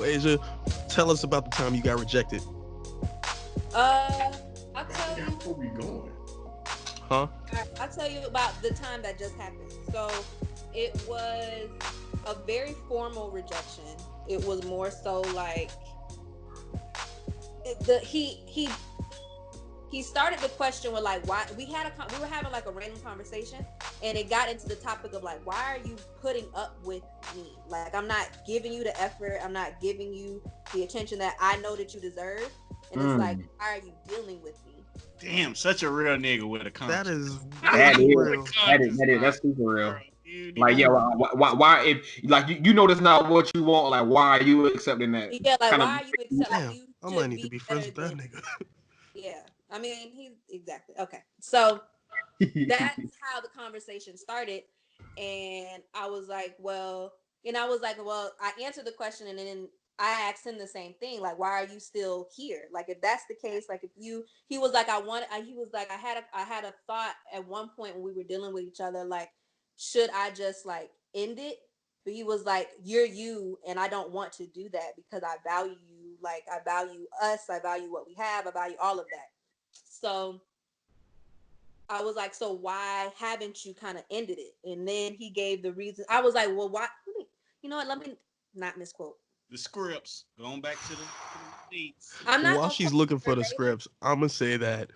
So Asia, tell us about the time you got rejected. Uh, I'll tell That's you. where we going. Huh? I'll tell you about the time that just happened. So it was a very formal rejection. It was more so like he started the question with like why we were having like a random conversation, and it got into the topic of like, why are you putting up with me? Like, I'm not giving you the effort, I'm not giving you the attention that I know that you deserve, and it's like, why are you dealing with me? Damn, such a real nigga with a That conscience. is That really is, real. that's super real. You need Like, yeah, to- why if like you know that's not what you want, like why are you accepting that? Yeah, like, Kind of, why are you accepting? Like, Damn, you I might should need to be be friends better with that than. nigga. Yeah, I mean, he's exactly okay. So that's how the conversation started, and I was like, well, I answered the question, and then I asked him the same thing, like, why are you still here? Like, if that's the case, like, if you, he was like, he was like, I had a thought at one point when we were dealing with each other, like, should I just like end it? But he was like, you're you, and I don't want to do that because I value you, like, I value us, I value what we have, I value all of that. So I was like, so why haven't you kind of ended it? And then he gave the reason. I was like, well, why? You know what? Let me not misquote. the scripts. Going back to the dates. I'm not While gonna she's quote looking for the verbatim. scripts, I'm gonna say that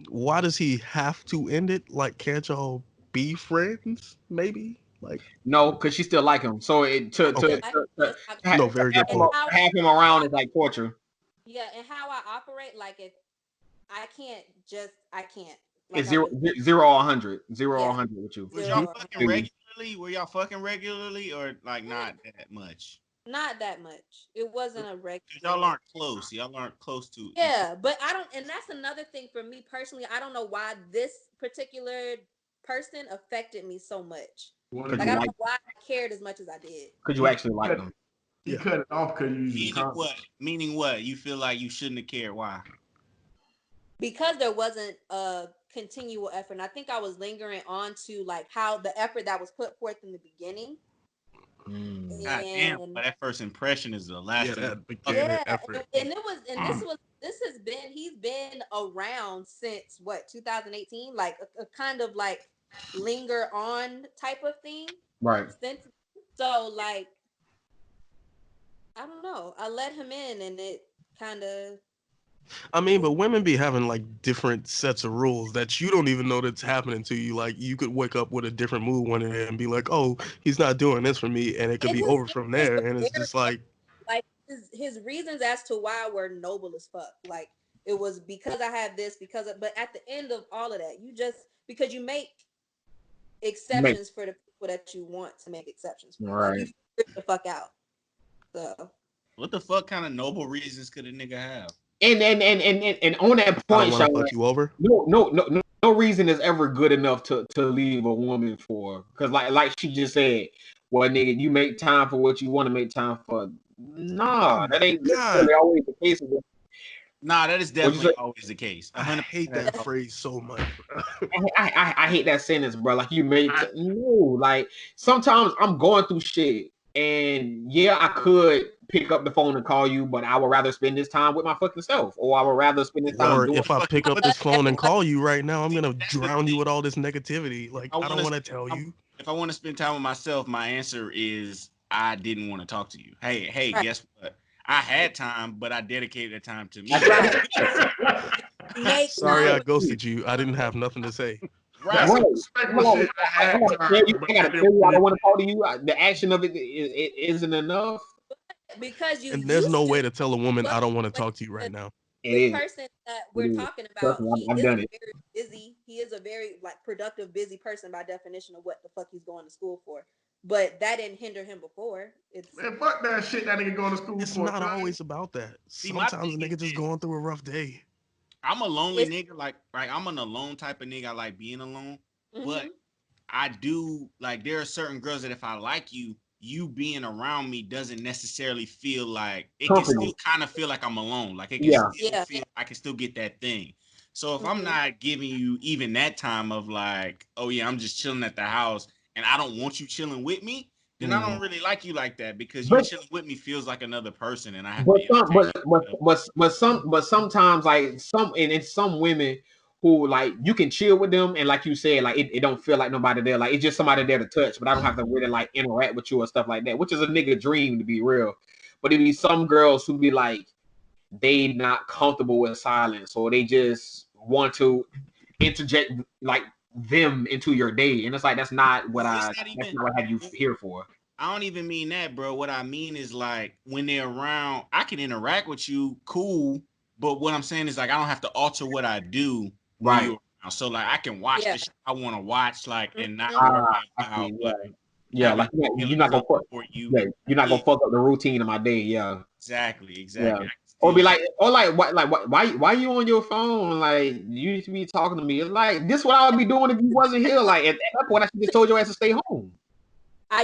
why does he have to end it? Like, can't y'all be friends? Maybe. Like, no, because she still like him. So it okay, no, very good And point. have him around is like torture. yeah, and how I operate, like, if I can't. Like, It's I'm zero or 100, zero or yeah, 100 with you. Was 0 y'all or fucking 100. regularly? Were y'all fucking regularly or like not that much? Not that much. It wasn't a Cause y'all regular. aren't close. Y'all aren't close to each other. Yeah, but I don't, and that's another thing for me personally. I don't know why this particular person affected me so much. Well, Because Like, you I don't like, know why I cared as much as I did. because you actually like them. he Yeah. cut it off because you using Meaning condoms. what? Meaning what? You feel like you shouldn't have cared. Why? Because there wasn't a continual effort. And I think I was lingering on to like how the effort that was put forth in the beginning. God damn, And but that first impression is the last Yeah, thing. that beginning yeah, effort. and this has been, he's been around since what, 2018, like a kind of like linger on type of thing Right. since. So like, I don't know. I let him in, and it kind of. I mean, but women be having like different sets of rules that you don't even know that's happening to you. Like, you could wake up with a different mood one day and be like, "Oh, he's not doing this for me," and it could And be his over from reasons there. were And it's very just like, like his reasons as to why were noble as fuck. Like, it was because I have this, but at the end of all of that, you just, because you make Make exceptions for the people that you want to make exceptions for. Like, you right. figure the fuck out. So What the fuck kind of noble reasons could a nigga have? And on that I don't point, want to Sean, fuck you over. no reason is ever good enough to leave a woman for. Because like she just said, well, nigga, you make time for what you want to make time for. Oh Nah, my that ain't god, necessarily always the case. Nah, that is What you definitely say? always the case. I 100%. hate that phrase so much. I hate that sentence, bro. Like you made no. Like sometimes I'm going through shit, and yeah, I could pick up the phone and call you, but I would rather spend this time with my fucking self, or I would rather spend this time Or doing. if I pick up What the this phone and everybody, call you right now, I'm gonna that's the drown you thing. with all this negativity. Like, I I don't want want to to tell you. if I want to spend time with myself, my answer is I didn't want to talk to you. Hey, right, guess what? I had time, but I dedicated the time to That's me. right. right. Make Sorry, I time. ghosted you. I didn't have nothing to say. That's Right. some Right. respectful shit. I I had gotta tell you, time, but I I gotta didn't tell you, I want don't want to talk to you. The action of it isn't enough. Because you And there's no used way to, to tell a woman but I don't want to but talk to you right now. It the is. person that It we're is. talking Trust about, me, he I've is a done it. very busy, he is a very like productive, busy person by definition of what the fuck he's going to school for. But that didn't hinder him before. It's Man, fuck that shit that nigga going to school It's for, not son. always about that. See, my Sometimes a thing is nigga just this. going through a rough day. I'm a lonely it's nigga. Like I'm an alone type of nigga. I like being alone. But mm-hmm, I do like there are certain girls that if I like you, you being around me doesn't necessarily feel like it can still Comforting. kind of feel like I'm alone. Like it can Yeah. still yeah, feel I can still get that thing. So if I'm mm-hmm, not giving you even that time of like, oh yeah, I'm just chilling at the house and I don't want you chilling with me, then I don't really like you like that because you But- chilling with me feels like another person, and I have But to entertain you. sometimes like some women who like you can chill with them and like you said like it don't feel like nobody there, like it's just somebody there to touch, but I don't have to really like interact with you or stuff like that, which is a nigga dream to be real. But it be some girls who be like they not comfortable with silence, or they just want to interject like them into your day, and it's like that's not what I have you here for. I don't even mean that, bro. What I mean is like when they're around, I can interact with you, cool. But what I'm saying is like I don't have to alter what I do when Right. you're around. So like I can watch the shit I want to watch, like, and not Mhm. worry I about see, fucking Yeah, having like you're feelings not gonna fuck. for you. Yeah, you're not gonna fuck up the routine of my day. Yeah, Exactly. yeah. I can Or be still- like, why you on your phone? Like you need to be talking to me. It's like this what I would be doing if you wasn't here. Like at that point, I should just told your ass to stay home.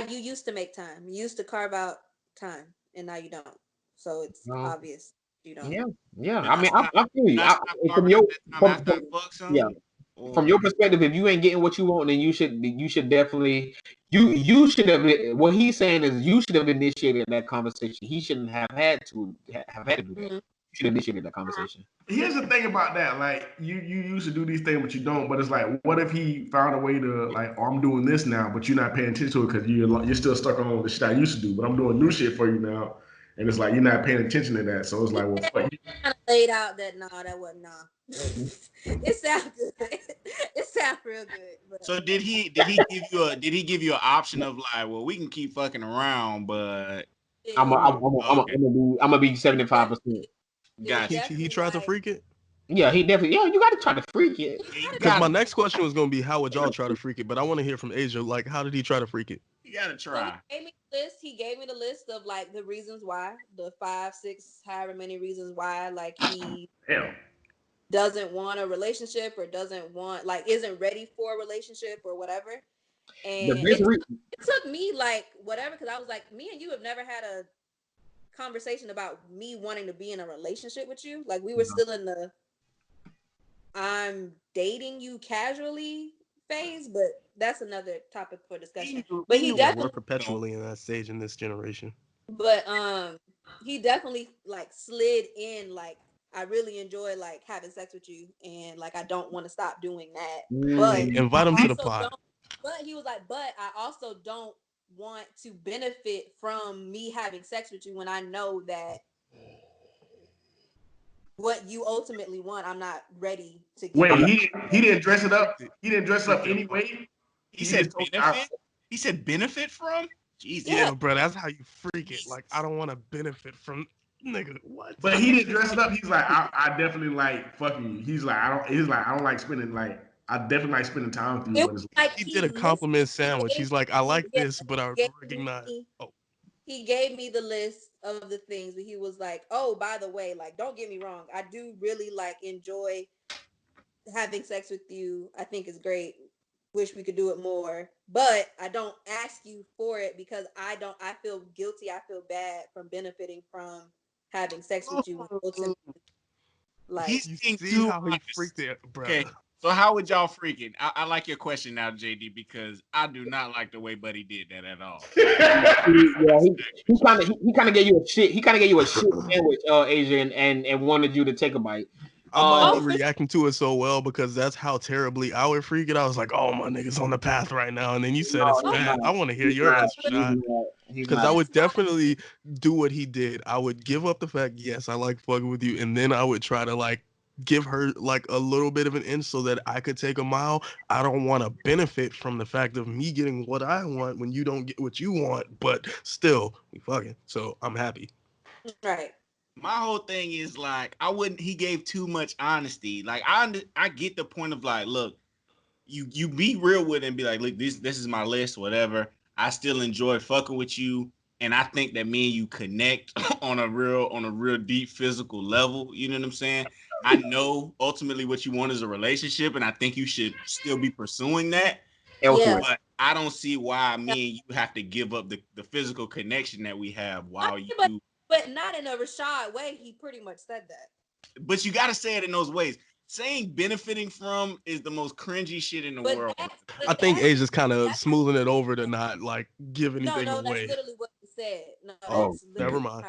You used to make time. You used to carve out time, and now you don't. So it's obvious you don't. Yeah. Did I mean, stop- I feel you. did I stop From carving your out that time after I fucked son? yeah. From your perspective, if you ain't getting what you want, then you should definitely you should have. What he's saying is you should have initiated that conversation. He shouldn't have had to do that. Mhm. You should have initiated that conversation. Here's the thing about that, like you used to do these things, but you don't. But it's like, what if he found a way to like, oh, I'm doing this now, but you're not paying attention to it because you're still stuck on the shit I used to do, but I'm doing new shit for you now, and it's like you're not paying attention to that. So it's like, well, fuck you. Kind of laid out that that wasn't It sounds good. It sounds real good. But So did he give you an option of like, well, we can keep fucking around, but I'm gonna be 75%. Gotcha. He tried to freak it. Yeah, he definitely. Yeah, you got to try to freak it. Because my next question was going to be, how would y'all try to freak it? But I want to hear from Asia. Like, how did he try to freak it? You gotta So try. he gave me the list of like the reasons why, the 5, 6, however many reasons why, like he Damn. doesn't want a relationship or doesn't want like isn't ready for a relationship or whatever. And it took me like whatever, because I was like, me and you have never had a conversation about me wanting to be in a relationship with you. Like we were still in the I'm dating you casually phase, but that's another topic for discussion. But he definitely we're perpetually in that stage in this generation. But he definitely like slid in like I really enjoy like having sex with you, and like I don't want to stop doing that. But Invite him to the pod. But he was like, but I also don't want to benefit from me having sex with you when I know that what you ultimately want, I'm not ready to give. Wait, he didn't dress it up. He didn't dress it up anyway. He said benefit. He said benefit from. Jesus. Yeah, bro, that's how you freak it. Like, I don't want to benefit from, nigga. What? But he didn't dress it up. He's like, I definitely like fucking you. He's like, I don't like spending like. I definitely like spending time with you. But it's Like he did a compliment sandwich. He's like, I like this, but I recognize. He gave me the list of the things, but he was like, oh, by the way, like, don't get me wrong, I do really like enjoy having sex with you. I think it's great. Wish we could do it more, but I don't ask you for it because I feel guilty. I feel bad from benefiting from having sex with you. Like, you see how he freaked it, bro. Okay. So how would y'all freak it? I like your question now, JD, because I do not like the way Buddy did that at all. Yeah, he kind of gave you a shit. He kind of gave you a shit sandwich, Asian, and wanted you to take a bite. I might be reacting to it so well because that's how terribly I would freak it. I was like, oh, my nigga's on the path right now. And then you said it's bad. I want to hear your answer, shot. Because I would definitely do what he did. I would give up the fact, yes, I like fucking with you. And then I would try to like give her like a little bit of an inch so that I could take a mile. I don't want to benefit from the fact of me getting what I want when you don't get what you want. But still, we fucking. So I'm happy. Right. My whole thing is like he gave too much honesty. Like I get the point of like, look, you be real with it and be like, look, this is my list, whatever. I still enjoy fucking with you, and I think that me and you connect on a real deep physical level. You know what I'm saying? I know ultimately what you want is a relationship, and I think you should still be pursuing that. Yeah. But I don't see why me and you have to give up the physical connection that we have while you But not in a Rashad way. He pretty much said that. But you got to say it in those ways. saying benefiting from is the most cringy shit in the world. I think Asia's kind of smoothing it over to not like give anything no, away. that's literally what he said. No, Oh, that's never mind.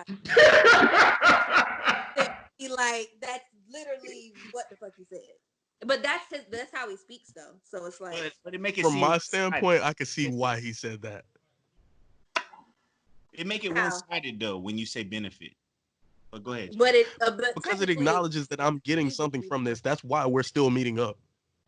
Like that's literally what the fuck he said. But that's how he speaks though. So it's like, but it make it from seem my standpoint, I can see why he said that. It make it one-sided though when you say benefit. But go ahead. But because it acknowledges that I'm getting something from this. That's why we're still meeting up.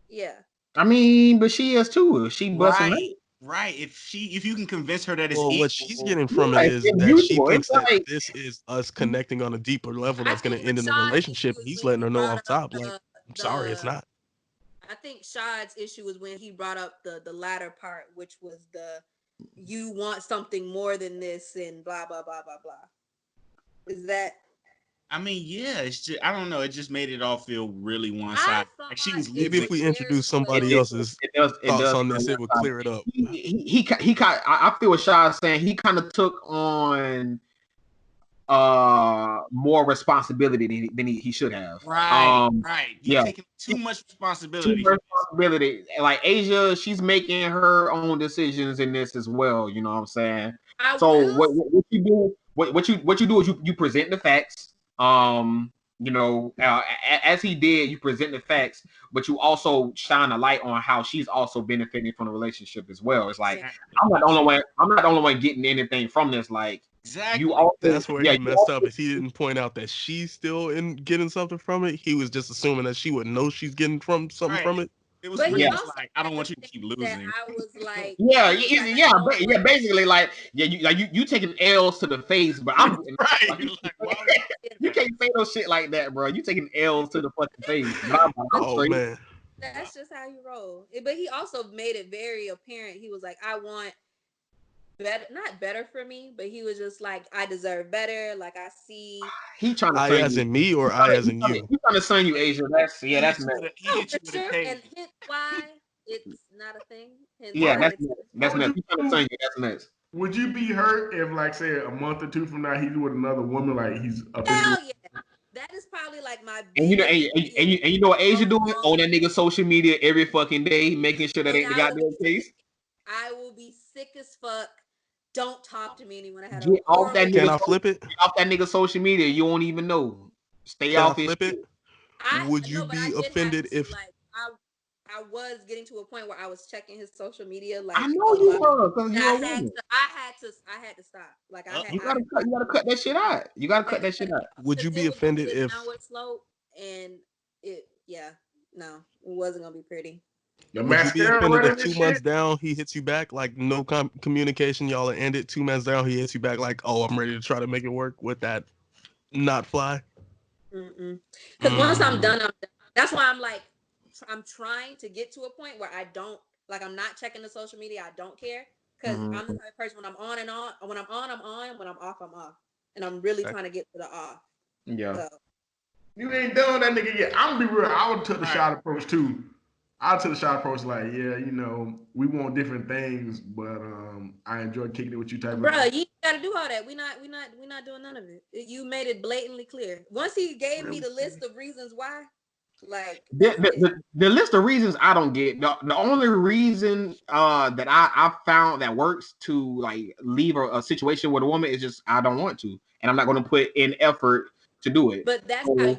Yeah. I mean, but she is too. She busting out. Right. If you can convince her that it's what she's getting from it is that she thinks that this is us connecting on a deeper level that's going to end in the relationship. He's letting her know off top, like, I'm sorry, it's not. I think Shad's issue is when he brought up the latter part, which was you want something more than this and blah blah blah blah blah. Is that? I mean, yeah, it's just, I don't know. It just made it all feel really one-sided. Like she was maybe if we introduce somebody else's thoughts on this, it would clear it up. I feel what Shad's saying. He kind of took on more responsibility than he should have. Right. You're taking too much responsibility. Like Asia, she's making her own decisions in this as well. You know what I'm saying? What you do? What you do is you present the facts. As he did, you present the facts, but you also shine a light on how she's also benefiting from the relationship as well. It's like I'm not the only one getting anything from this. Like exactly, that's where he messed up. Is he didn't point out that she's still getting something from it. He was just assuming that she would know she's getting something from it. It was really like, I don't want you to keep losing. I was like, basically like, you taking L's to the face, but I'm right. You can't say no shit like that, bro. You taking L's to the fucking face. Man, that's just how you roll. But he also made it very apparent. He was like, I want better, not better for me, but he was just like, I deserve better. Like I see. He trying to I as in me or I as in you. He's trying to sign you, Asia. That's and hence why it's not a thing. That's nuts. He's trying to sign you. That's nuts. Would you be hurt if, like, say, a month or two from now he's with another woman, like he's officially? Hell yeah. That is probably like my. And you know what Asia doing on that nigga social media every fucking day, making sure that ain't the goddamn case. I will be sick as fuck. Don't talk to me anymore. I had Get off that nigga. Can I flip it? Get off that nigga social media. You won't even know. Stay Can off I flip it. Would you be offended if? Like, I was getting to a point where I was checking his social media. Like I know you were, because I had to stop. Like you gotta cut that shit out. You gotta cut that shit out. Would you be offended if? Downward slope, and it wasn't gonna be pretty. Would you be offended if 2 months down he hits you back, like no communication, y'all are ended? 2 months down he hits you back like, oh, I'm ready to try to make it work. Would that not fly? Because once I'm done, I'm done. That's why I'm like, I'm trying to get to a point where I don't, like, I'm not checking the social media. I don't care, because I'm the type of person, when I'm on and on, when I'm on, when I'm off, I'm off, and I'm really trying to get to the off. Yeah. So. You ain't done that nigga yet. I'm gonna be real. I would took the shot approach too. I took the shot approach like, yeah, you know, we want different things, but I enjoy kicking it with you type. Bro, you gotta do all that. We not doing none of it. You made it blatantly clear. Once he gave me the list of reasons why, like the list of reasons I don't get. The only reason that I found that works to like leave a situation with a woman is just I don't want to, and I'm not going to put in effort to do it. But that's how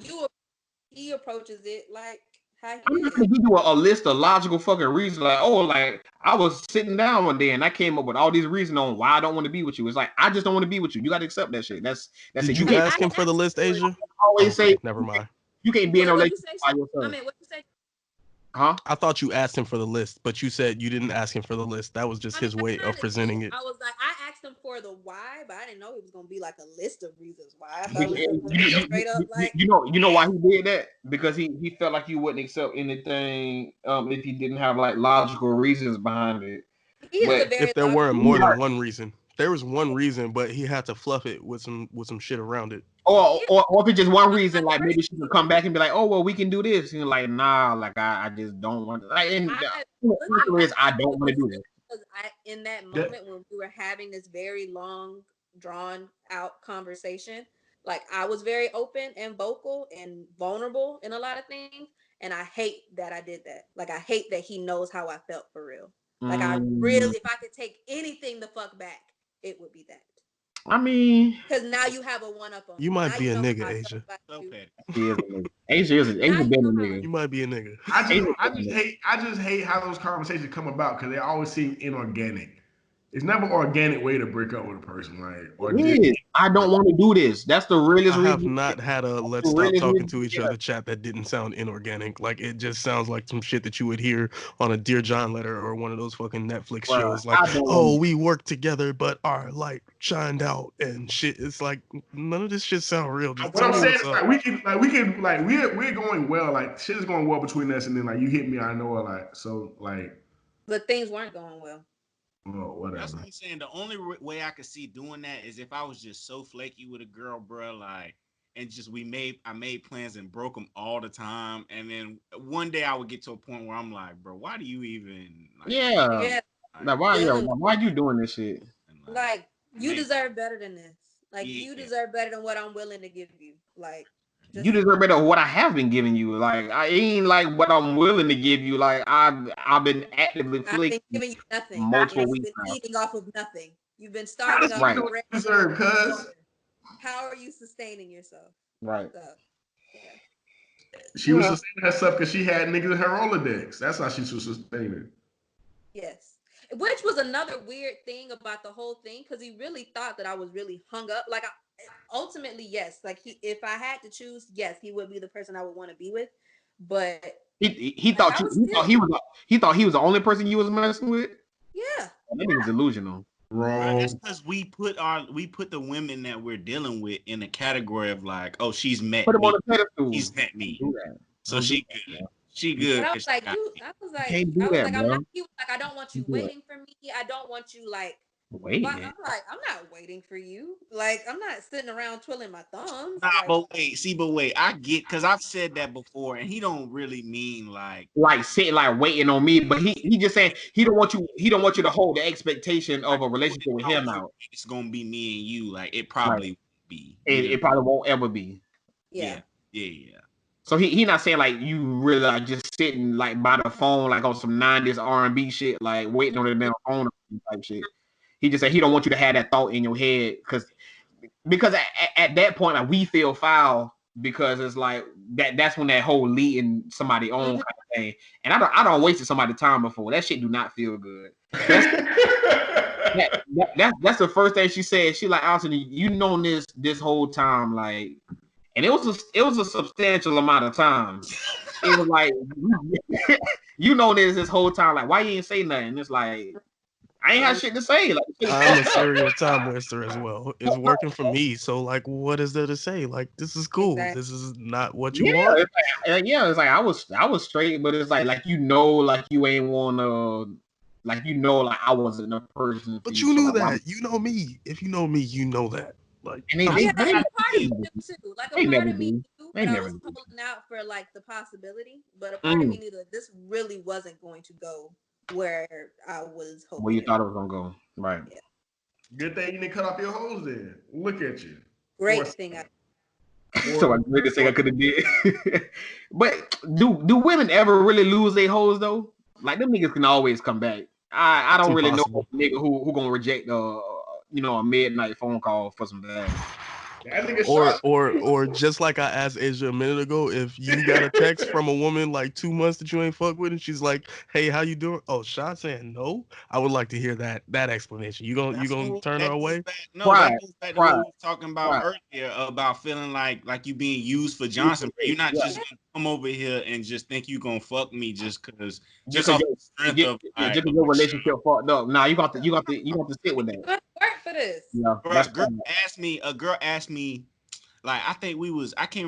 he approaches it. Like how I'm not going to give you a list of logical fucking reasons. Like, oh, like I was sitting down one day and I came up with all these reasons on why I don't want to be with you. It's like I just don't want to be with you. You got to accept that shit. That's Did it. You ask him for the list, Asia? I always say, never mind. You can't be in a relationship by yourself. I mean, what you say? Huh? I thought you asked him for the list, but you said you didn't ask him for the list. That was just his way of presenting it. I was like, I asked him for the why, but I didn't know it was gonna be like a list of reasons why. I thought it was straight up like you know why he did that? Because he felt like you wouldn't accept anything if he didn't have like logical reasons behind it. But if there weren't more than one reason. There was one reason, but he had to fluff it with some shit around it. Or if it's just one reason, like maybe she can come back and be like, oh well, we can do this. And like, nah, like I just don't want to. Like, and I don't want to do this. Because in that moment when we were having this very long, drawn out conversation, like I was very open and vocal and vulnerable in a lot of things, And I hate that I did that. Like, I hate that he knows how I felt for real. Like, I really, if I could take anything the fuck back, it would be that. I mean, because now you have a one up on you me. might Now be you a know nigga, how I Asia. felt about you. She is a nigga. Asia been a nigga. You might be a nigga. I just hate how those conversations come about because they always seem inorganic. It's never an organic way to break up with a person, like or I don't want to do this. That's the realest I have reason. not had a let's stop talking to each other chat that didn't sound inorganic. Like it just sounds like some shit that you would hear on a Dear John letter or one of those fucking Netflix shows. Like, oh, we work together, but our light shined out and shit. It's like none of this shit sound real. Just what I'm saying is like we're going well. Like shit is going well between us, and then like you hit me, I know, like so like. But things weren't going well. Oh, whatever. That's what I'm saying. The only way I could see doing that is if I was just so flaky with a girl, bro, like, and just I made plans and broke them all the time, and then one day I would get to a point where I'm like, bro, why do you even? Like, Like, why are you doing this shit? Like, you deserve better than this. Like, you deserve better than what I'm willing to give you. Like. You deserve better than what I have been giving you. Like I ain't like what I'm willing to give you. Like I've been actively flicking. I've been giving you nothing. Multiple You've weeks been now. eating off of nothing. You've been starving off of right. Deserve, cuz. How are you sustaining yourself? Right. So, she was sustaining herself because she had niggas in her Rolodex. That's how she was sustaining. Yes. Which was another weird thing about the whole thing because he really thought that I was really hung up. Like, ultimately, yes. Like, if I had to choose, yes, he would be the person I would want to be with. But he thought he was the only person you was messing with. Yeah. That nigga's delusional. Wrong. That's because we put the women that we're dealing with in the category of like, oh, she's met Put him me. on the pedestal. He's met me. So she good. She good. But I was like, I don't want you waiting for me. I don't want you like waiting. I'm like, I'm not waiting for you. Like, I'm not sitting around twiddling my thumbs. Nah, but wait. I get because I've said that before, and he don't really mean like sitting like waiting on me, but he just saying he don't want you to hold the expectation of a relationship with him out. It's gonna be me and you. Like it probably won't be. It probably won't ever be. Yeah. So he not saying like you really like just sitting like by the phone like on some 90s R&B shit, like waiting on the damn phone type shit. He just said he don't want you to have that thought in your head because at that point like we feel foul because it's like that's when that whole leading somebody on kind of thing. And I don't wasted somebody's time before. That shit do not feel good. That's the first thing she said. She like, Alton, you known this whole time, like. And it was a substantial amount of time. It was like you know this whole time. Like, why you ain't say nothing? It's like I ain't have shit to say. Like, I'm a serious time waster as well. It's working for me. So like, what is there to say? Like, this is cool. Exactly. This is not what you want. It's like I was straight, but it's like you ain't wanna. Like like I wasn't a person. But you knew that. You know me. If you know me, you know that. Like, a part of me too. Like a part of me too, but I was holding out for like the possibility. But a part of me knew that this really wasn't going to go where I was hoping. Where you thought it was gonna go, right? Yeah. Good thing you didn't cut off your hose then. Look at you. Great thing. So I greatest thing I could have did. But do women ever really lose their hoes though? Like them niggas can always come back. I don't really know a nigga who gonna reject a midnight phone call for some bad. Or just like I asked Asia a minute ago, if you got a text from a woman like 2 months that you ain't fuck with, and she's like, "Hey, how you doing?" Oh, Sean saying no. I would like to hear that explanation. You gonna turn her away? That goes back to what we were talking about earlier about feeling like you being used for Johnson. You're not just gonna come over here and just think you gonna fuck me just because off the strength of your relationship fucked up. Nah, you got to sit with that. Work for this. Yeah, a girl asked me, like, I can't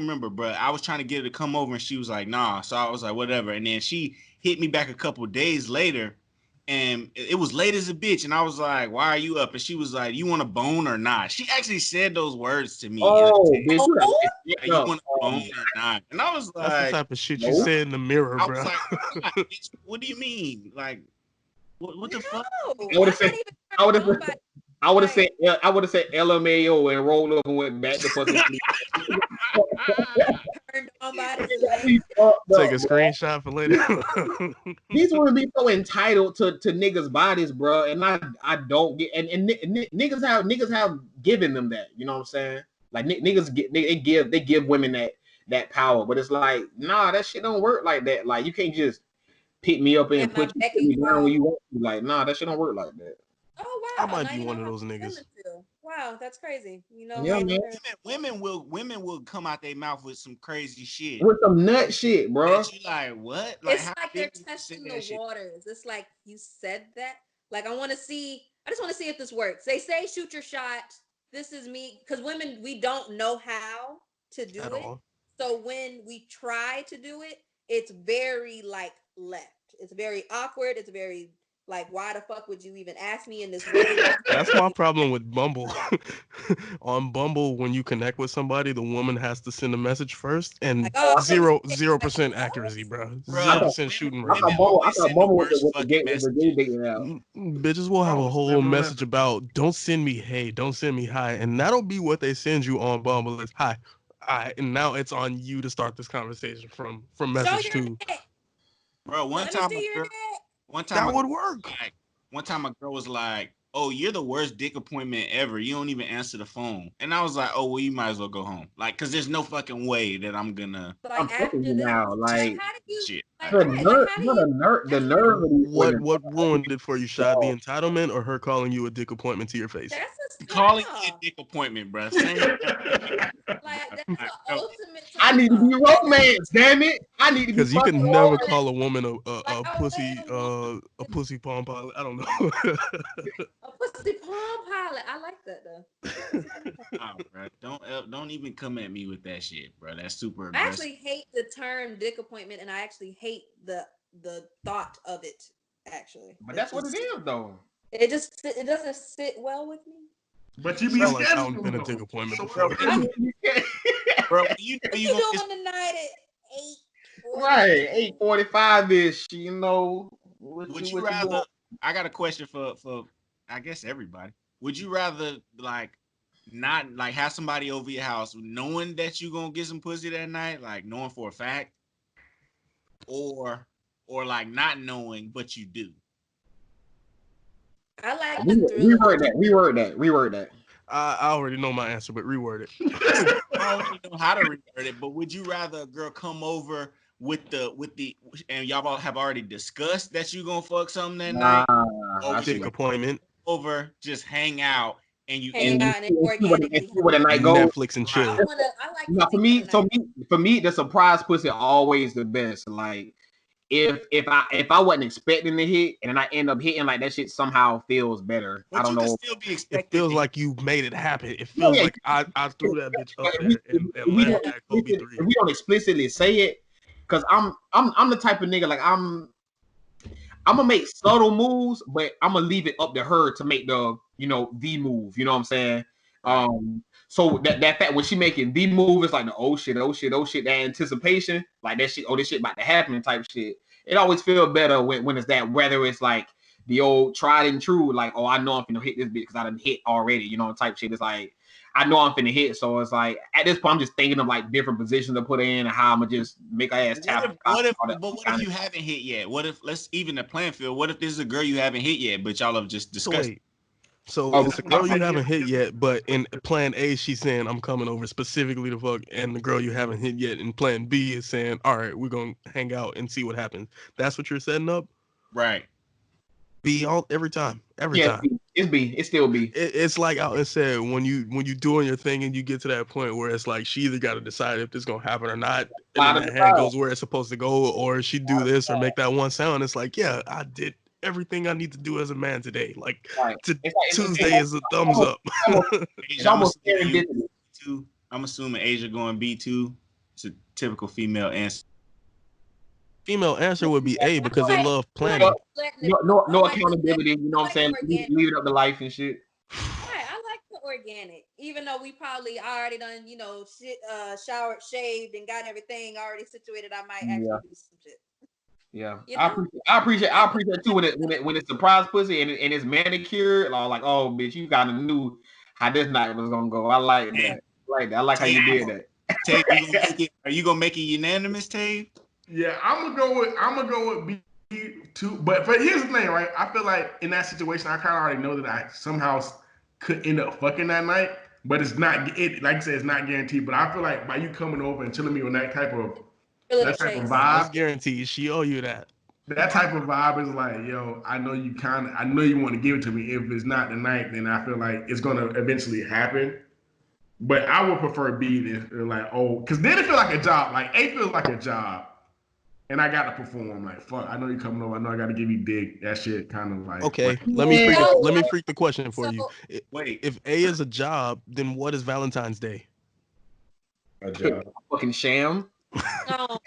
remember, bro. I was trying to get her to come over and she was like, nah. So I was like, whatever. And then she hit me back a couple of days later and it was late as a bitch. And I was like, why are you up? And she was like, you want a bone or not? She actually said those words to me. Oh, bitch, you want a bone or not? And I was like, that's the type of shit you say in the mirror, bro. I was like, bitch, what do you mean? Like, what the fuck? I would have said LMAO and rolled up and went back to fucking sleep. turned on by this. Take a screenshot for later. These women be so entitled to niggas' bodies, bro, and I don't get and niggas have given them that. You know what I'm saying? Like niggas they give women that power, but it's like nah, that shit don't work like that. Like you can't just pick me up and put me down when you want to. Like nah, that shit don't work like that. Oh wow! I might be one of those niggas. Wow, that's crazy. You know, yeah, man. Women will come out their mouth with some crazy shit, with some nut shit, bro. You like what? Like, it's like they're testing the waters. It's like you said that. Like I just want to see if this works. They say shoot your shot. This is me because women we don't know how to do it. So when we try to do it, it's very like left. It's very awkward. It's very like, why the fuck would you even ask me in this way? That's my problem with Bumble. On Bumble, when you connect with somebody, the woman has to send a message first, and like, oh, 0% accuracy, bro. 0% shooting rate. I thought Bumble was the gay dating app. Bitches will have a whole message about don't send me hey, don't send me hi, and that'll be what they send you on Bumble is hi. And now it's on you to start this conversation from message two. Bro, one time that would work. Like, one time a girl was like, "Oh, you're the worst dick appointment ever. You don't even answer the phone." And I was like, "Oh, well, you might as well go home." Like, cause there's no fucking way that I'm gonna. I'm fucking you now. Like, shit. The nerve. What ruined it for you, Shad? The entitlement or her calling you a dick appointment to your face? Calling you a dick appointment, bro. I need to be romance, damn it. I need to be because you can never call a woman a pussy palm pilot. I don't know. A pussy palm pilot. I like that though. Nah, bro. Don't even come at me with that shit, bro. That's super aggressive. I actually hate the term dick appointment, and I actually hate the thought of it. Actually, but that's what it is, though. It doesn't sit well with me. But you be like I haven't been a dick appointment before. Bro, you doing tonight at 8? Right, 8:45 ish. You know. Would you rather? I got a question for I guess everybody. Would you rather like not like have somebody over your house knowing that you gonna get some pussy that night, like knowing for a fact, or like not knowing but you do? I like reword that. I already know my answer, but reword it. I don't really know how to reword it, but would you rather a girl come over with the and y'all all have already discussed that you gonna fuck something that night? Or dick appointment. Over, just hang out and you hang out and organically where the night goes. Netflix and chill. For me, the surprise pussy always the best. Like if I wasn't expecting to hit and then I end up hitting, like that shit somehow feels better. But I don't know. Still be it feels like you made it happen. It feels like I threw that bitch up there and landed at Kobe 3. If we don't explicitly say it, because I'm the type of nigga like I'm gonna make subtle moves, but I'm gonna leave it up to her to make the the move. You know what I'm saying? So that fact when she making the move, it's like the oh shit, that anticipation, like that shit, this shit about to happen type shit. It always feels better when it's that, whether it's like the old tried and true, like, oh, I know I'm finna hit this bitch because I done hit already, type shit. It's like I know I'm finna hit, so it's like at this point I'm just thinking of like different positions to put in and how I'm gonna just make her ass tap. What if you haven't hit yet? What if, let's even the playing field, what if this is a girl you haven't hit yet, but y'all have just discussed? So it's a girl you haven't hit yet, but in plan A, she's saying, I'm coming over specifically to fuck, and the girl you haven't hit yet in plan B is saying, all right, we're going to hang out and see what happens. That's what you're setting up? Right. B every time. It's B. It's still B. It's like Alton said, when you doing your thing and you get to that point where it's like she either got to decide if this is going to happen or not, and then that hand goes where it's supposed to go, or she do this or make that one sound. It's like, yeah, I did everything I need to do as a man today. Like, Tuesday is a thumbs up. It's almost I'm assuming Asia going B2. It's a typical female answer. Female answer would be A because they love planning. No accountability. You know what I'm saying? Leave it up to life and shit. Right, I like the organic, even though we probably already done, showered, shaved, and got everything already situated. I might actually do some shit. Yeah, I appreciate too when it's surprise pussy and it's manicured. Like, oh bitch, you kind of knew how this night was gonna go. I like that. I like how you did that. Tate, are you gonna make it unanimous, Tate? Yeah, I'm gonna go with B too. But here's the thing, right? I feel like in that situation, I kind of already know that I somehow could end up fucking that night. But it's not it. Like I said, it's not guaranteed. But I feel like by you coming over and telling me on that type of Feeling chase. That's vibe, guaranteed. She owe you that. that type of vibe is like, yo, I know you want to give it to me. If it's not tonight, then I feel like it's gonna eventually happen. But I would prefer B than like, oh, because then it feels like a job. Like A feels like a job. And I got to perform. Like, fuck, I know you coming over. I know I got to give you dick. That shit kind of like. Okay, let me freak the question for you. Wait, if A is a job, then what is Valentine's Day? A job. Fucking sham. No.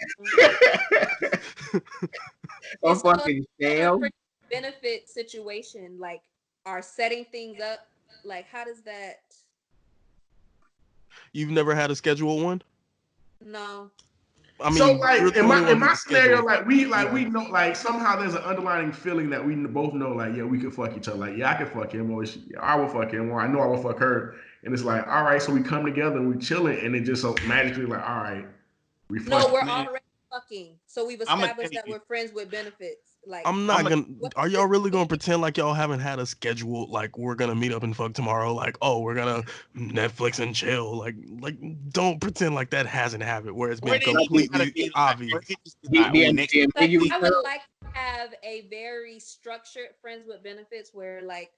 A fucking sham. Benefit situation, like, are setting things up. Like, how does that? You've never had a scheduled one? No. I mean, so like in my scenario, schedule. we know, like somehow there's an underlying feeling that we both know, like, yeah, we could fuck each other. Like, yeah, I could fuck him, or I will fuck him, or I know I will fuck her. And it's like, all right, so we come together and we chilling, and it just so magically like, all right, we fuck. No, we're already fucking. So we've established that we're friends with benefits. Like, I'm not gonna. Are y'all really gonna pretend like y'all haven't had a schedule? Like, we're gonna meet up and fuck tomorrow. Like, oh, we're gonna Netflix and chill. Like, don't pretend like that hasn't happened. Where it's been completely obvious. I would like to have a very structured friends with benefits where, like,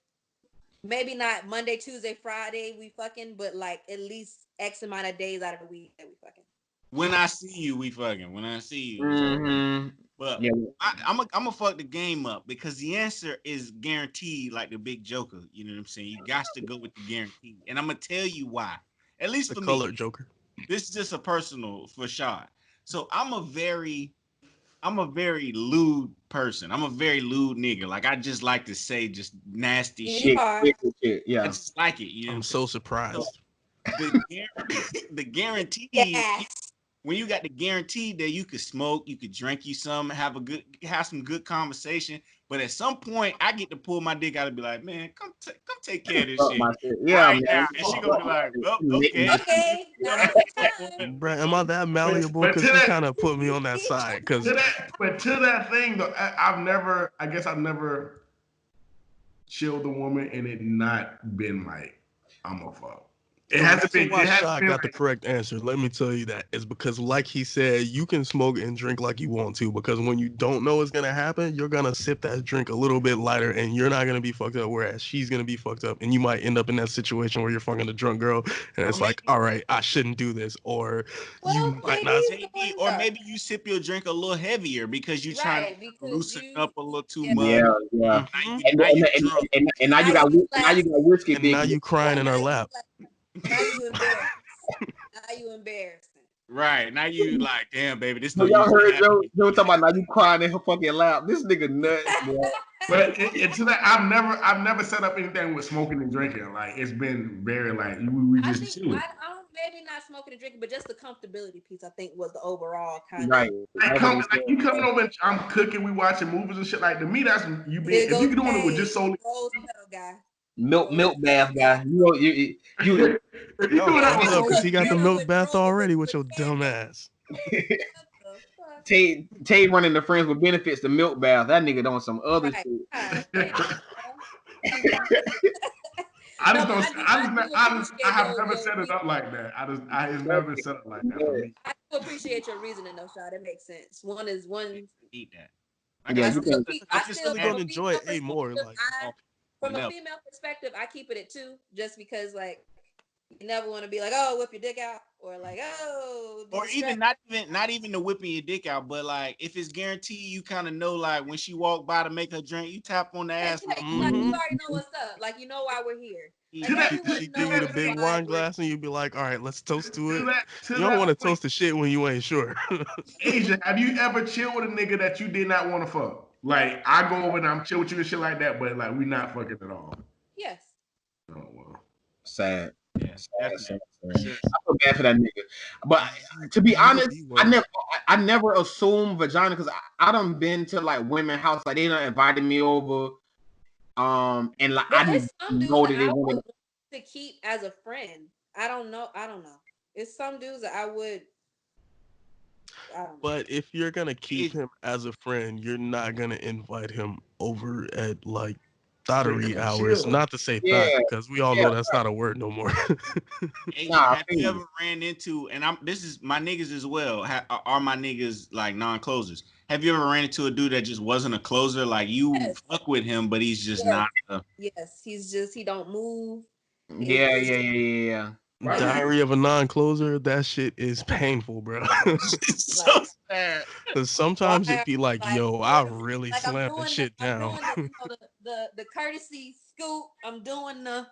maybe not Monday, Tuesday, Friday we fucking, but like at least X amount of days out of the week that we fucking. When I see you, we fucking. When I see you. Mm-hmm. But yeah. I'm gonna fuck the game up because the answer is guaranteed, like the big Joker. You know what I'm saying? You got to go with the guarantee, and I'm gonna tell you why. At least the for colored me, Joker. This is just a personal for shot. So I'm a very lewd person. I'm a very lewd nigga. Like, I just like to say just nasty shit. Yeah, I just like it. You know I'm so surprised. So, the guarantee. Yes. When you got the guarantee that you could smoke, you could drink you some, have some good conversation. But at some point, I get to pull my dick out and be like, man, come take care of this shit. Yeah, right man. now. And she gonna be like, well, okay. Okay. Bro, am I that malleable? Because you kind of put me on that side. But to that thing though, I guess I've never chilled a woman and it not been like, I'm a fuck. It hasn't been. Why Shot got the correct answer. Let me tell you that. It's because, like he said, you can smoke and drink like you want to. Because when you don't know what's gonna happen, you're gonna sip that drink a little bit lighter, and you're not gonna be fucked up. Whereas she's gonna be fucked up, and you might end up in that situation where you're fucking a drunk girl, and it's like, all right, I shouldn't do this, or you might not. Or maybe you sip your drink a little heavier because you're trying to loosen up a little too much. Yeah. And now you got whiskey. And now you crying in her lap. Now you embarrassing. Right. Now you like, damn, baby, this no. Y'all heard Joe talking about now you crying in her fucking lap. This nigga nuts, bro. But to that, I've never set up anything with smoking and drinking. Like, it's been very like we just chilling. Maybe not smoking and drinking, but just the comfortability piece. I think was the overall kind right. of. You coming over and I'm cooking, we watching movies and shit. Like, to me, that's you being. If you doing it with just solely. Milk bath guy. You because he got the milk bath already with your dumb ass. Tay running the friends with benefits, the milk bath. That nigga doing some other shit. I have never set it up like that. I have never set it like that for me. I appreciate your reasoning, though, Shad. It makes sense. One. Eat that. I still gonna enjoy A more. Like, from a female perspective, I keep it at 2, just because, like, you never want to be like, oh, whip your dick out, or like, oh, or even not even the whipping your dick out, but like if it's guaranteed, you kind of know, like when she walk by to make her drink, you tap on the ass. Like, you already know what's up. Like, you know why we're here. Like, she give you the big wine glass, and you be like, all right, let's toast to it. You don't want to toast the shit when you ain't sure. Asia, have you ever chilled with a nigga that you did not want to fuck? Like, I go over and I'm chill with you and shit like that, but like we not fucking at all. Yes. Oh well. Sad. Yes, I feel bad for that nigga. But to be honest, I never assume vagina because I done been to like women house, like they done invited me over. And like I didn't know that they wanted to keep as a friend. I don't know. It's some dudes that I would. But if you're gonna keep him as a friend, you're not gonna invite him over at like thottery hours. Chill. Not to say Yeah, thought, because we all know that's not a word no more. Hey, Nah, I have feel you you. ever ran into, and this is my niggas as well, are my niggas like non-closers? Have you ever ran into a dude that just wasn't a closer? Like you Yes. fuck with him, but he's just Yes. not. Yes. He don't move. Yeah, It's yeah, yeah, yeah, yeah. Right. Diary of a non-closer, that shit is painful, bro. It's so sad. Because why sometimes it be like, yo, I really like I'm slammed doing this the, shit I'm down. doing the, you know, the courtesy scoop. I'm doing the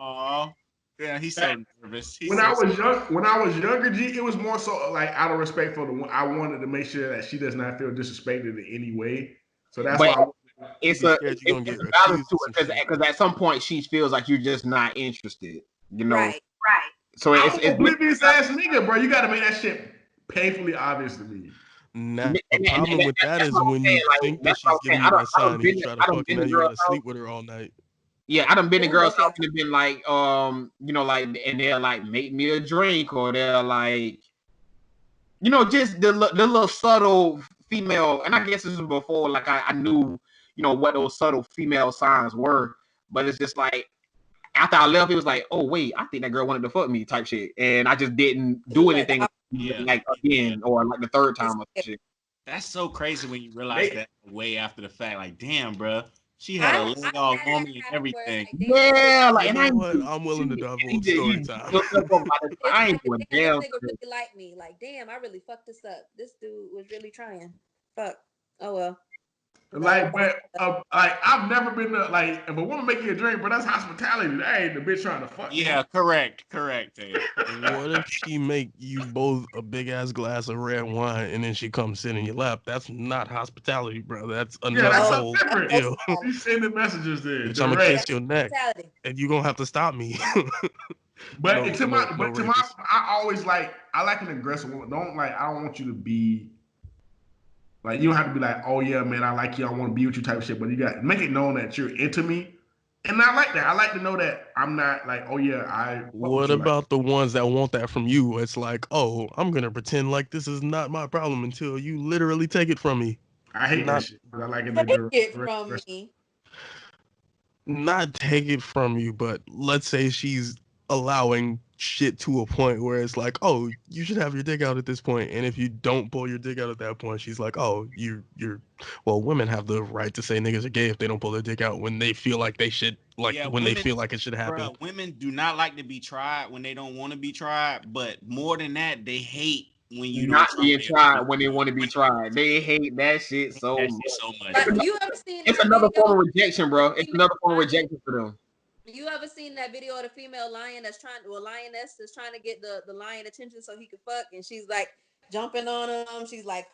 Aw. Yeah, he's so nervous. He's When I so was younger, G, it was more so like out of respect for the one. I wanted to make sure that she does not feel disrespected in any way. So that's But why. You it's be a scared you're gonna it's get a balance accused to of some it shit. because at some point she feels like you're just not interested. You know, right. so I'm it's an oblivious ass nigga, bro. You got to make that shit painfully obvious to me. Now, the problem with that that's is what I'm when saying. you Like think that that's what she's I'm saying. giving you that sign and you try to I done fuck and been now to you girls' gotta house. sleep with her all night. Yeah, I done been to Ooh, girls' house yeah. and been like, you know, like, and they'll like make me a drink, or they're like, you know, just the little subtle female. And I guess this was before, like I knew, you know, what those subtle female signs were. But it's just like after I left, it was like, oh wait, I think that girl wanted to fuck me, type shit, and I just didn't do Like, anything like again or like the third time or shit. That's so crazy when you realize They- that way after the fact. Like, damn, bro, she had a I leg all had on that me and happen where it's everything. like, damn, Yeah, like You and know I ain't what? do I'm willing to shit. divulge You story beat time. yourself up about it. it's I ain't like, doing damn, damn this nigga thing. really like me. Like, damn, I really fucked this up. This dude was really trying. Fuck. Oh well. Like, but like I've never been to, like if a woman make you a drink, but that's hospitality. That ain't the bitch trying to fuck you. Yeah, correct. Dave. What if she make you both a big ass glass of red wine and then she comes sit in your lap? That's not hospitality, bro. That's Yeah, another that's whole something different. deal. She's sending messages there, Bitch, I'm gonna kiss direct. your neck, Hospitality. and you gonna have to stop me. But no, to my, no but to my, rapist. I always like, I like an aggressive woman. I don't want you to be like, you don't have to be like, oh yeah, man, I like you, I want to be with you type of shit. But you got make it known that you're into me, and I like that. I like to know that I'm not like, oh yeah, I. Fuck with What you like about the ones that want that from you? It's like, oh, I'm gonna pretend like this is not my problem until you literally take it from me. I hate that Not shit. But I like it. Take it from me. not take it from you, but let's say she's allowing shit to a point where it's like, oh, you should have your dick out at this point, and if you don't pull your dick out at that point, she's like, oh, you're well, women have the right to say niggas are gay if they don't pull their dick out when they feel like they should, like Yeah, when they women, feel like it should happen. bro, women do not like to be tried when they don't want to be tried, but more than that, they hate when you Not don't being try tried when they want to be tried. They hate that shit so that much. shit so much. Like, you ever seen It's that another video? form of rejection, bro. It's another form of rejection for them. You ever seen that video of the female lion that's trying, well, lioness that's trying to get the lion attention so he can fuck, and she's like jumping on him. She's like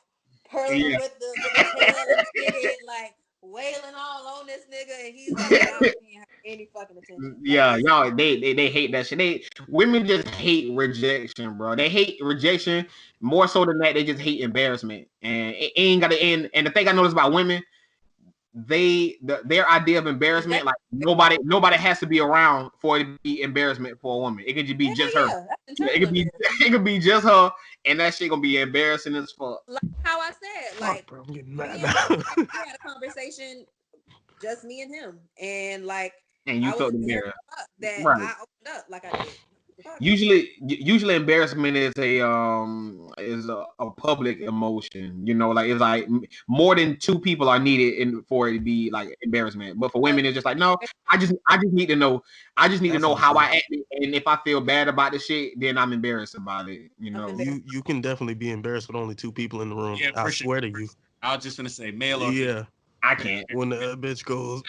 purring with the tail and shit, like wailing all on this nigga, and he's like not paying her any fucking attention. Yeah, y'all, they hate that shit. Women just hate rejection, bro. They hate rejection more so than that. They just hate embarrassment, and it ain't got to end. And the thing I noticed about women, their idea of embarrassment, like nobody has to be around for it to be embarrassment for a woman. It could just be just her. It could be just her, and that shit gonna be embarrassing as fuck. Like how I said, Fuck, like bro, I'm getting mad we now. had a conversation, just me and him, and like And you I felt was embarrassed, that right? I opened up like I did. Usually embarrassment is a public emotion. You know, like it's like more than two people are needed for it to be like embarrassment. But for women, it's just like no. I just need to know. I just need to know how I act, and if I feel bad about the shit, then I'm embarrassed about it. You know, you can definitely be embarrassed with only two people in the room. Yeah, I for swear sure. to you. I was just gonna say male or Yeah. I can't. When the bitch goes.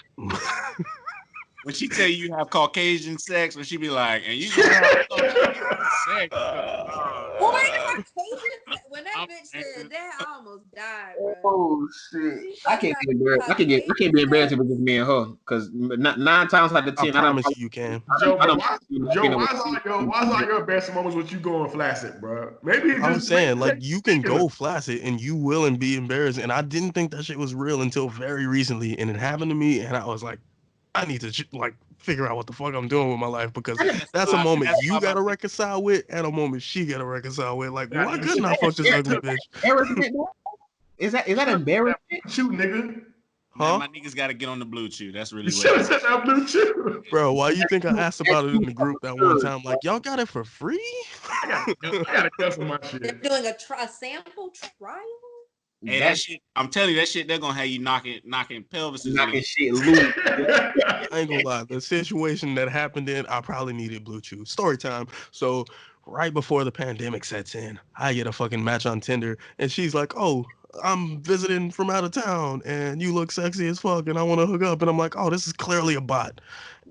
When she tell you have Caucasian sex, when she be like, and you gonna have Caucasian sex. When that bitch said that, I almost died, bro. Oh shit! I can't be embarrassed. I can't be embarrassed if it's just me and her. Because 9 times out of 10, I promise you can. Joe, why is all your best moments with you going flaccid, bro? Maybe it's I'm just saying, like, you can go flaccid and you will and be embarrassed. And I didn't think that shit was real until very recently. And it happened to me, and I was like, I need to like figure out what the fuck I'm doing with my life, because that's a why- moment that's you why my- gotta reconcile with and a moment she gotta reconcile with. Like, Yeah, why you couldn't I should- fuck this ugly bitch? Embarrassment, though? Is that embarrassment? Shoot, nigga. Man, Huh? my niggas got to get on the blue chew. That's really You what should it have is. said that blue chew. Bro, why you think I asked about it in the group that one time? Like, y'all got it for free? I gotta cancel my They're shit. doing a sample trial. Hey, that shit, I'm telling you, that shit, they're gonna have you knocking pelvises. knocking shit loose. I ain't gonna lie. The situation that happened in, I probably needed Blue Chew. Story time. So right before the pandemic sets in, I get a fucking match on Tinder, and she's like, "Oh, I'm visiting from out of town, and you look sexy as fuck, and I want to hook up." And I'm like, "Oh, this is clearly a bot."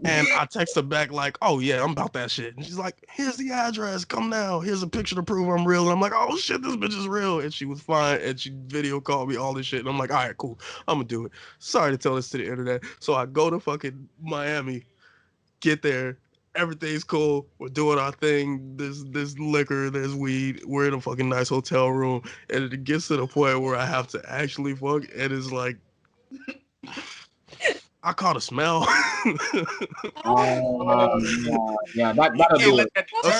And I text her back like, "Oh yeah, I'm about that shit." And she's like, "Here's the address. Come now. Here's a picture to prove I'm real." And I'm like, "Oh shit, this bitch is real." And she was fine. And she video called me, all this shit. And I'm like, "All right, cool. I'm gonna do it." Sorry to tell this to the internet. So I go to fucking Miami, get there. Everything's cool. We're doing our thing. There's liquor. There's weed. We're in a fucking nice hotel room. And it gets to the point where I have to actually fuck. And it's like, I caught a smell. Yeah, that'll Hey, do look it. at the A turkey.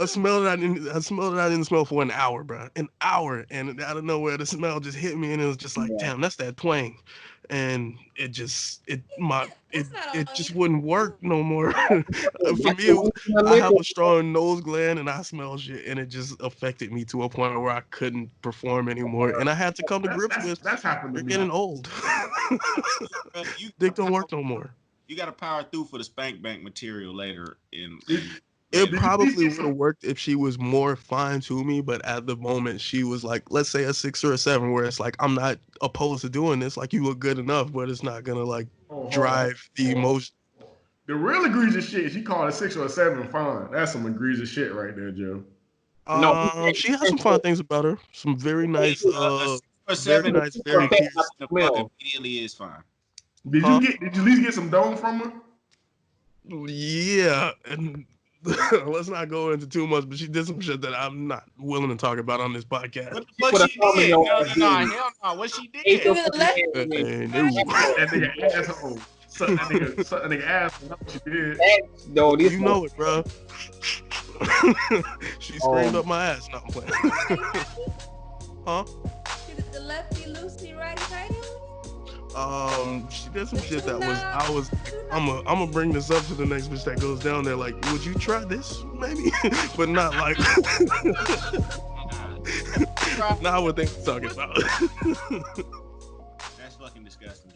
smell that I didn't smell for an hour, bro. An hour, and out of nowhere, the smell just hit me, and it was just like, damn, that's that twang, and it just wouldn't work no more. For me, I have a strong nose gland, and I smell shit, and it just affected me to a point where I couldn't perform anymore, and I had to come to grips with That's happened to you're me. getting old. Bro, you Dick don't work no more. You got to power through for the spank bank material later in. It probably would have worked if she was more fine to me, but at the moment she was like, let's say a 6 or a 7, where it's like, I'm not opposed to doing this. Like, you look good enough, but it's not gonna like drive the emotion. The real egregious shit, she called a 6 or a 7 fine. That's some egregious shit right there, Joe. She has some fun things about her. Some very nice, very nice, very piercing. The fuck immediately is fine. Did you at least get some dome from her? Yeah, and let's not go into too much, but she did some shit that I'm not willing to talk about on this podcast. What the fuck she did? No, hell no. What she did? No. That nigga asshole. Suck that nigga asshole. That's what she did. No, you know it, bro. She screamed up my ass. No, I'm playing. Huh? She did the lefty loosey righty tighty. She did some shit that was. I'm gonna bring this up to the next bitch that goes down there. Like, would you try this, maybe? But not like. Not what they're talking about. That's fucking disgusting.